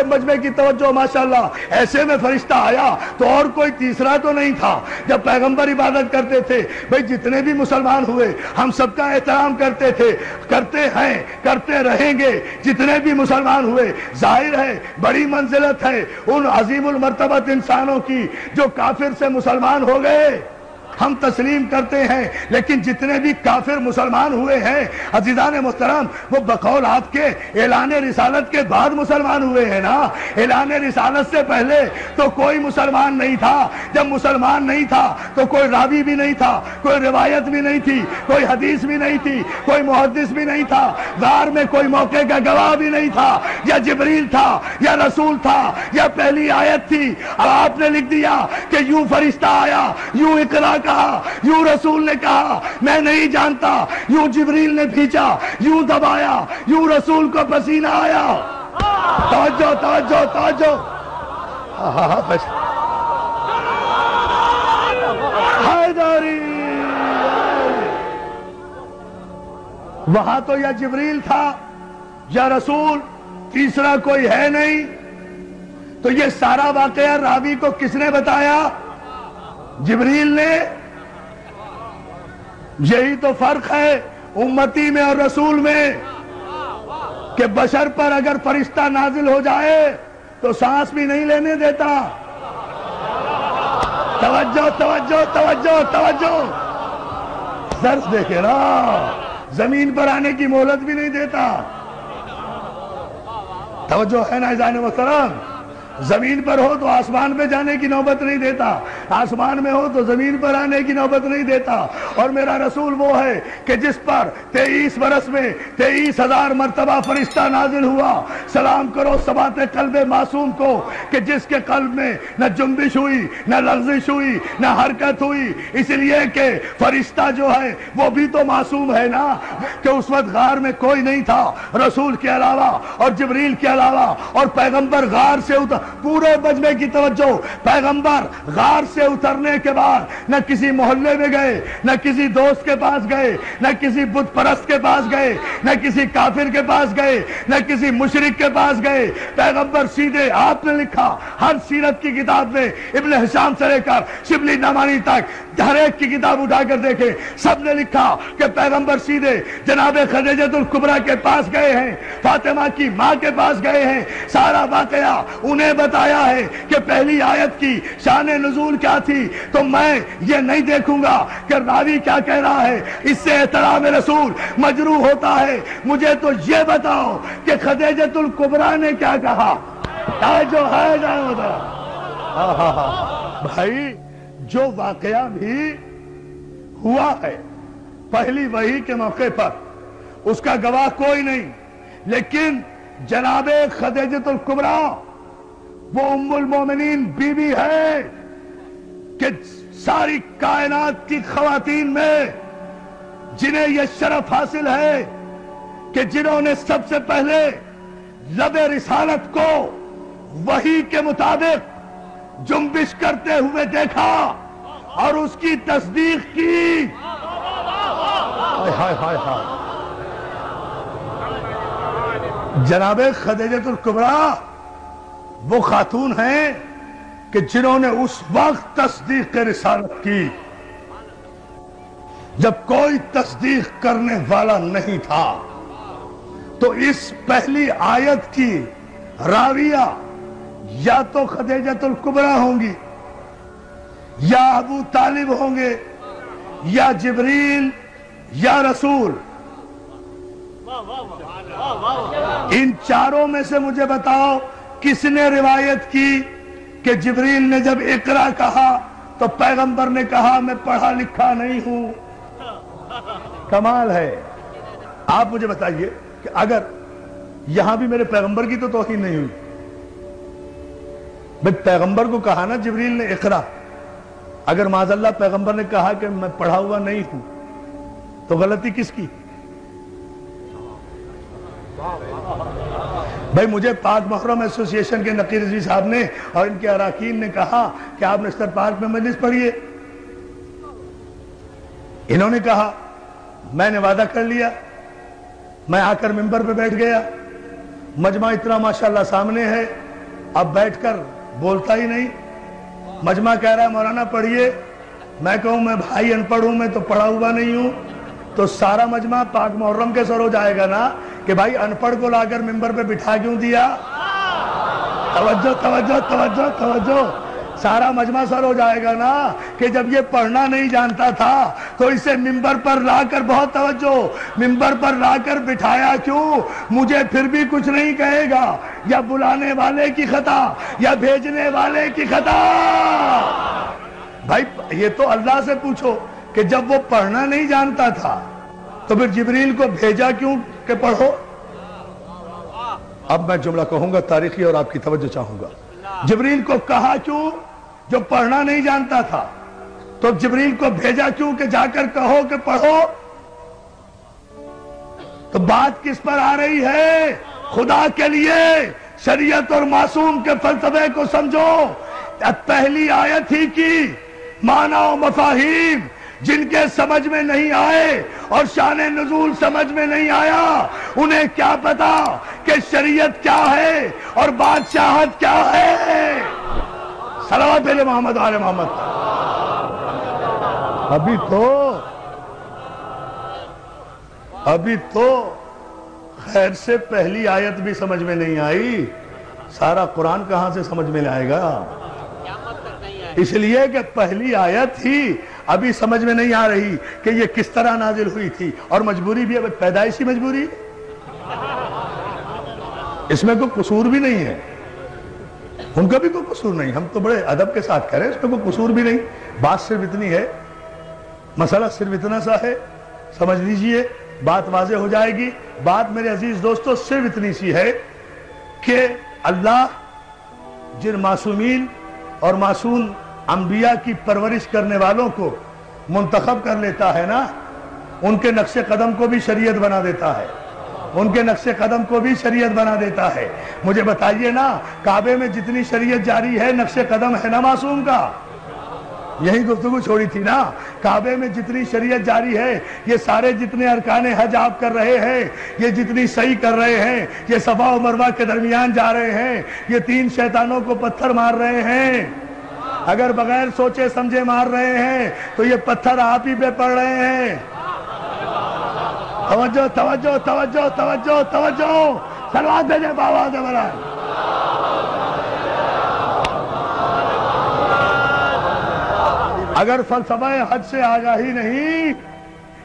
مجمع کی توجہ ماشاءاللہ. ایسے میں فرشتہ آیا تو اور کوئی تیسرا تو نہیں تھا. جب پیغمبر عبادت کرتے تھے بھئی جتنے بھی مسلمان ہوئے ہم سب کا احترام کرتے تھے, کرتے ہیں, کرتے رہیں گے. جتنے بھی مسلمان ہوئے ظاہر ہے بڑی منزلت ہے ان عظیم المرتبت انسانوں کی جو کافر سے مسلمان ہو گئے, ہم تسلیم کرتے ہیں. لیکن جتنے بھی کافر مسلمان ہوئے ہیں عزیزان محترم وہ بقول آپ کے اعلان رسالت کے بعد مسلمان ہوئے ہیں نا. اعلان رسالت سے پہلے تو کوئی مسلمان نہیں تھا. جب مسلمان نہیں تھا تو کوئی راوی بھی نہیں تھا, کوئی روایت بھی نہیں تھی, کوئی حدیث بھی نہیں تھی, کوئی محدث بھی نہیں تھا, غار میں کوئی موقع کا گواہ بھی نہیں تھا. یا جبریل تھا یا رسول تھا یا پہلی آیت تھی. اب آپ نے لکھ دیا کہ یوں فرشتہ آیا, یوں اقرا کہا, یوں رسول نے کہا, میں نہیں جانتا, یوں جبریل نے بھیجا, یوں دبایا, یوں رسول کو پسینہ آیا. توجہ توجہ توجہ. حیدری وہاں تو یا جبریل تھا یا رسول, تیسرا کوئی ہے نہیں. تو یہ سارا واقعہ راوی کو کس نے بتایا؟ جبریل نے. یہی تو فرق ہے امتی میں اور رسول میں کہ بشر پر اگر فرشتہ نازل ہو جائے تو سانس بھی نہیں لینے دیتا. توجہ توجہ توجہ توجہ. درس دیکھے نا, زمین پر آنے کی مہلت بھی نہیں دیتا. توجہ ہے نا عزیزان محترم؟ زمین پر ہو تو آسمان پہ جانے کی نوبت نہیں دیتا, آسمان میں ہو تو زمین پر آنے کی نوبت نہیں دیتا. اور میرا رسول وہ ہے کہ جس پر 23 برس میں 23,000 مرتبہ فرشتہ نازل ہوا. سلام کرو ثبات قلب معصوم کو کہ جس کے قلب میں نہ جنبش ہوئی, نہ لغزش ہوئی, نہ حرکت ہوئی. اس لیے کہ فرشتہ جو ہے وہ بھی تو معصوم ہے نا, کہ اس وقت غار میں کوئی نہیں تھا رسول کے علاوہ اور جبریل کے علاوہ. اور پیغمبر غار سے پورے مجمع کی توجہ, پیغمبر غار سے اترنے کے بعد نہ کسی محلے میں گئے, نہ کسی دوست کے پاس گئے, نہ کسی بت پرست کے پاس گئے, نہ کسی کافر کے پاس گئے, نہ کسی مشرک کے پاس گئے. پیغمبر سیدھے, آپ نے لکھا ہر سیرت کی کتاب میں ابن ہشام سے لے کر شبلی نعمانی تک ہر ایک کی کتاب اٹھا کر دیکھیں, سب نے لکھا کہ پیغمبر سیدھے جناب خدیجہ الکبریٰ کے پاس گئے ہیں, فاطمہ کی ماں کے پاس گئے ہیں. سارا واقعہ انہیں بتایا ہے کہ پہلی آیت کی شان نزول کیا تھی. تو میں یہ نہیں دیکھوں گا کہ راوی کیا کہہ رہا ہے, اس سے احترام رسول مجروح ہوتا ہے. مجھے تو یہ بتاؤ کہ خدیجہ الکبریٰ نے کیا کہا. جو ہے بھائی, جو واقعہ بھی ہوا ہے پہلی وحی کے موقع پر اس کا گواہ کوئی نہیں, لیکن جناب خدیجہ الکبریٰ وہ ام المومنین بی بی ہے کہ ساری کائنات کی خواتین میں جنہیں یہ شرف حاصل ہے کہ جنہوں نے سب سے پہلے لب رسالت کو وحی کے مطابق جنبش کرتے ہوئے دیکھا اور اس کی تصدیق کی. جناب خدیجہ الکبریٰ وہ خاتون ہیں کہ جنہوں نے اس وقت تصدیق رسالت کی جب کوئی تصدیق کرنے والا نہیں تھا. تو اس پہلی آیت کی راویہ یا تو خدیجہ الکبریٰ ہوں گی, یا ابو طالب ہوں گے, یا جبریل, یا رسول. ان چاروں میں سے مجھے بتاؤ کس نے روایت کی کہ جبریل نے جب اقرا کہا تو پیغمبر نے کہا میں پڑھا لکھا نہیں ہوں. کمال ہے. آپ مجھے بتائیے کہ اگر یہاں بھی میرے پیغمبر کی تو توہین نہیں ہوئی, بھئی پیغمبر کو کہا نا جبریل نے اقرا, اگر معاذ اللہ پیغمبر نے کہا کہ میں پڑھا ہوا نہیں ہوں تو غلطی کس کی؟ بھئی مجھے پاک محرم ایسوسی ایشن کے نقیر رضوی صاحب نے اور ان کے اراکین نے کہا کہ آپ نشتر پارک میں مجلس پڑھیے. انہوں نے کہا میں نے وعدہ کر لیا, میں آ کر ممبر پہ بیٹھ گیا. مجمع اتنا ماشاءاللہ سامنے ہے, اب بیٹھ کر بولتا ہی نہیں. مجمع کہہ رہا ہے مولانا پڑھیے, میں کہوں میں بھائی ان پڑھ ہوں, میں تو پڑھا ہوا نہیں ہوں, تو سارا مجمع پاک محرم کے سر ہو جائے گا نا کہ بھائی ان پڑھ کو لا کر ممبر پہ بٹھا کیوں دیا. توجہ توجہ توجہ توجہ, سارا مجمع سر ہو جائے گا نا کہ جب یہ پڑھنا نہیں جانتا تھا تو اسے ممبر پر لا کر, بہت توجہ, ممبر پر لا کر بٹھایا کیوں؟ مجھے پھر بھی کچھ نہیں کہے گا, یا بلانے والے کی خطا یا بھیجنے والے کی خطا. بھائی یہ تو اللہ سے پوچھو کہ جب وہ پڑھنا نہیں جانتا تھا تو پھر جبریل کو بھیجا کیوں کہ پڑھو. اب میں جملہ کہوں گا تاریخی اور آپ کی توجہ چاہوں گا. جبریل کو کہا کیوں؟ جو پڑھنا نہیں جانتا تھا. تو جبریل کو بھیجا کیوں کہ جا کر کہو کہ پڑھو. تو بات کس پر آ رہی ہے؟ خدا کے لیے شریعت اور معصوم کے فلسفے کو سمجھو. پہلی آیت ہی کی معنی و مفاہیم جن کے سمجھ میں نہیں آئے اور شان نزول سمجھ میں نہیں آیا, انہیں کیا پتا کہ شریعت کیا ہے اور بادشاہت کیا ہے. صلوات علی محمد و آل محمد. ابھی تو خیر سے پہلی آیت بھی سمجھ میں نہیں آئی, سارا قرآن کہاں سے سمجھ میں آئے گا؟ اس لیے کہ پہلی آیت ہی ابھی سمجھ میں نہیں آ رہی کہ یہ کس طرح نازل ہوئی تھی, اور مجبوری بھی پیدائشی مجبوری, اس میں کوئی قصور بھی نہیں ہے, ان کا بھی کوئی قصور نہیں. ہم تو بڑے ادب کے ساتھ کہہ رہے ہیں اس میں کوئی قصور بھی نہیں. بات صرف اتنی ہے, مسئلہ صرف اتنا سا ہے, سمجھ لیجئے, بات واضح ہو جائے گی. بات میرے عزیز دوستو صرف اتنی سی ہے کہ اللہ جن معصومین اور معصوم انبیاء کی پرورش کرنے والوں کو منتخب کر لیتا ہے نا, ان کے نقش قدم کو بھی شریعت بنا دیتا ہے, ان کے نقش قدم کو بھی شریعت بنا دیتا ہے. مجھے بتائیے نا, کعبے میں جتنی شریعت جاری ہے نقش قدم ہے نا معصوم کا, یہی گفتگو چھوڑی تھی نا. کعبے میں جتنی شریعت جاری ہے, یہ سارے جتنے ارکان حج آپ کر رہے ہیں, یہ جتنی صحیح کر رہے ہیں, یہ صفا و مروہ کے درمیان جا رہے ہیں, یہ 3 شیطانوں کو پتھر مار رہے ہیں, اگر بغیر سوچے سمجھے مار رہے ہیں تو یہ پتھر آپ ہی پہ پڑ رہے ہیں. توجہ توجہ توجہ توجہ توجہ, صلوات بھیجے بابا دے برائے. اگر فلسفہ حج سے آگاہی نہیں,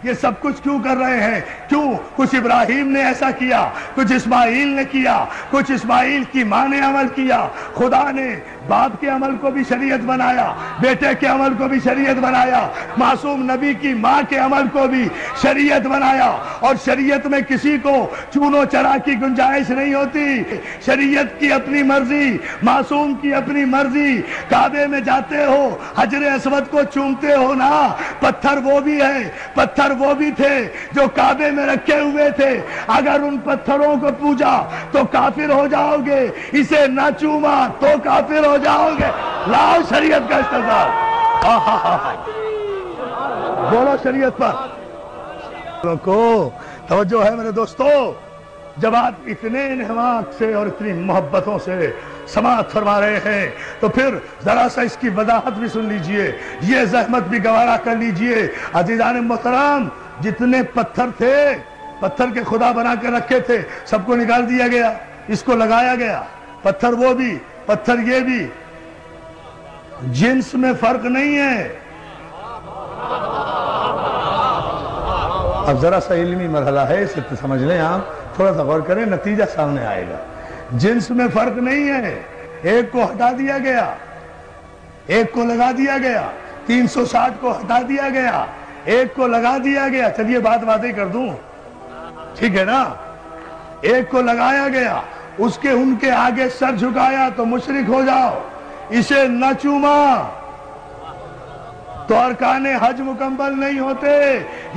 یہ سب کچھ کیوں کر رہے ہیں؟ کیوں؟ کچھ ابراہیم نے ایسا کیا, کچھ اسماعیل نے کیا, کچھ اسماعیل کی ماں نے عمل کیا. خدا نے باپ کے عمل کو بھی شریعت بنایا, بیٹے کے عمل کو بھی شریعت بنایا, معصوم نبی کی ماں کے عمل کو بھی شریعت بنایا. اور شریعت میں کسی کو چون و چرا کی گنجائش نہیں ہوتی. شریعت کی اپنی مرضی, معصوم کی اپنی مرضی. کعبے میں جاتے ہو, حجر اسود کو چومتے ہو نا, پتھر وہ بھی ہے, پتھر وہ بھی تھے جو کعبے میں رکھے ہوئے تھے. اگر ان پتھروں کو پوجا تو کافر ہو جاؤ گے, اسے نہ چوما تو کافر ہو جاؤ گے. لاؤ شریعت کا استعمال, بولو شریعت پر کو توجہ ہے میرے دوستو. جب آپ اتنے انہماک سے اور اتنی محبتوں سے سماعت فرما رہے ہیں تو پھر ذرا سا اس کی وضاحت بھی سن لیجئے, یہ زحمت بھی گوارا کر لیجئے. عزیزان محترم, جتنے پتھر تھے, پتھر کے خدا بنا کے رکھے تھے, سب کو نکال دیا گیا, اس کو لگایا گیا. پتھر وہ بھی, پتھر یہ بھی, جنس میں فرق نہیں ہے. اب ذرا سا علمی مرحلہ ہے, اسے سمجھ لیں آپ, تھوڑا سا غور کریں, نتیجہ سامنے آئے گا. جنس میں فرق نہیں ہے, ایک کو ہٹا دیا گیا, ایک کو لگا دیا گیا, 360 کو ہٹا دیا گیا, ایک کو لگا دیا گیا. چلیے بات واضح کر دوں, ٹھیک ہے نا. ایک کو لگایا گیا, اس کے ان کے آگے سر جھکایا تو مشرک ہو جاؤ, اسے نہ چوما تو ارکان حج مکمل نہیں ہوتے.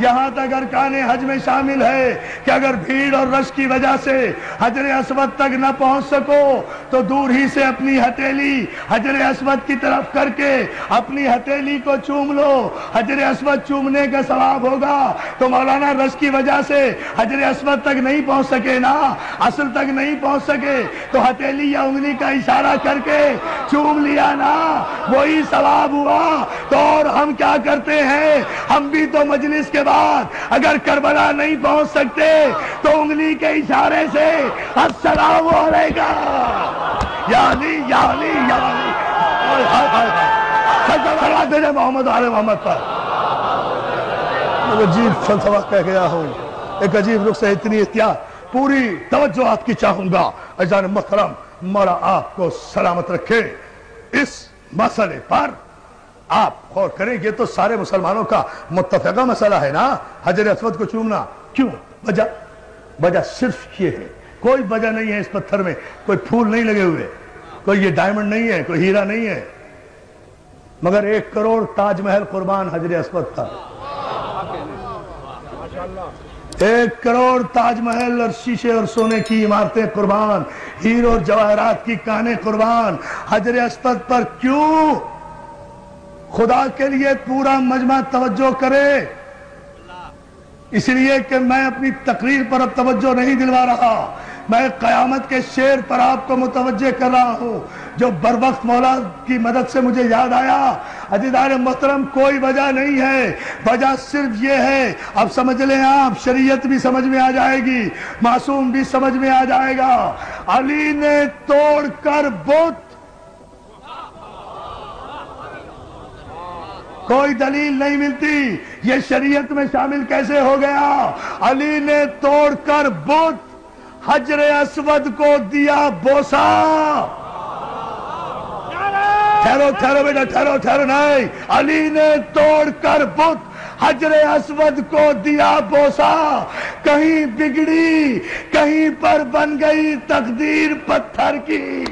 یہاں تک ارکان حج میں شامل ہے کہ اگر بھیڑ اور رش کی وجہ سے حجر اسود تک نہ پہنچ سکو تو دور ہی سے اپنی ہتھیلی حجر اسود کی طرف کر کے اپنی ہتھیلی کو چوم لو. حجر اسود چومنے کا ثواب ہوگا. تو مولانا رش کی وجہ سے حجر اسود تک نہیں پہنچ سکے نا, اصل تک نہیں پہنچ سکے, تو ہتھیلی یا انگلی کا اشارہ کر کے چوم لیا نا, وہی ثواب ہوا. تو اور ہم کیا کرتے ہیں, ہم بھی تو مجلس کے بعد اگر کربلا نہیں پہنچ سکتے تو انگلی کے اشارے سے السلام علیکم یا علی یا علی یا علی. سجدہ محمد علی محمد پر. عجیب فلسفہ کہہ گیا ہوں, ایک عجیب رخ سے اتنی احتیاط, پوری توجہ آپ کی چاہوں گا. عزیزان محترم, مولا آپ کو سلامت رکھے. اس مسئلے پر آپ غور کریں, یہ تو سارے مسلمانوں کا متفقہ مسئلہ ہے نا, حجر اسود کو چومنا. کیوں؟ وجہ صرف یہ ہے, کوئی وجہ نہیں ہے اس پتھر میں, کوئی پھول نہیں لگے ہوئے, کوئی یہ ڈائمنڈ نہیں ہے, کوئی ہیرا نہیں ہے, مگر 1 کروڑ تاج محل قربان حجر اسود کا. 1 کروڑ تاج محل اور شیشے اور سونے کی عمارتیں قربان, ہیروں اور جواہرات کی کانیں قربان حجر اسود پر. کیوں؟ خدا کے لیے پورا مجمع توجہ کرے. اس لیے کہ میں اپنی تقریر پر اب توجہ نہیں دلوا رہا, میں قیامت کے شعر پر آپ کو متوجہ کر رہا ہوں جو بروقت مولا کی مدد سے مجھے یاد آیا. عزیزان محترم, کوئی وجہ نہیں ہے, وجہ صرف یہ ہے. اب سمجھ لیں آپ, شریعت بھی سمجھ میں آ جائے گی, معصوم بھی سمجھ میں آ جائے گا. علی نے توڑ کر بت, کوئی دلیل نہیں ملتی, یہ شریعت میں شامل کیسے ہو گیا؟ علی نے توڑ کر بت حجر اسود کو دیا بوسا. ٹھہرو بیٹا, ٹھہرو نہیں. علی نے توڑ کر بت حجر اسود کو دیا بوسا. کہیں بگڑی, کہیں پر بن گئی تقدیر پتھر کی.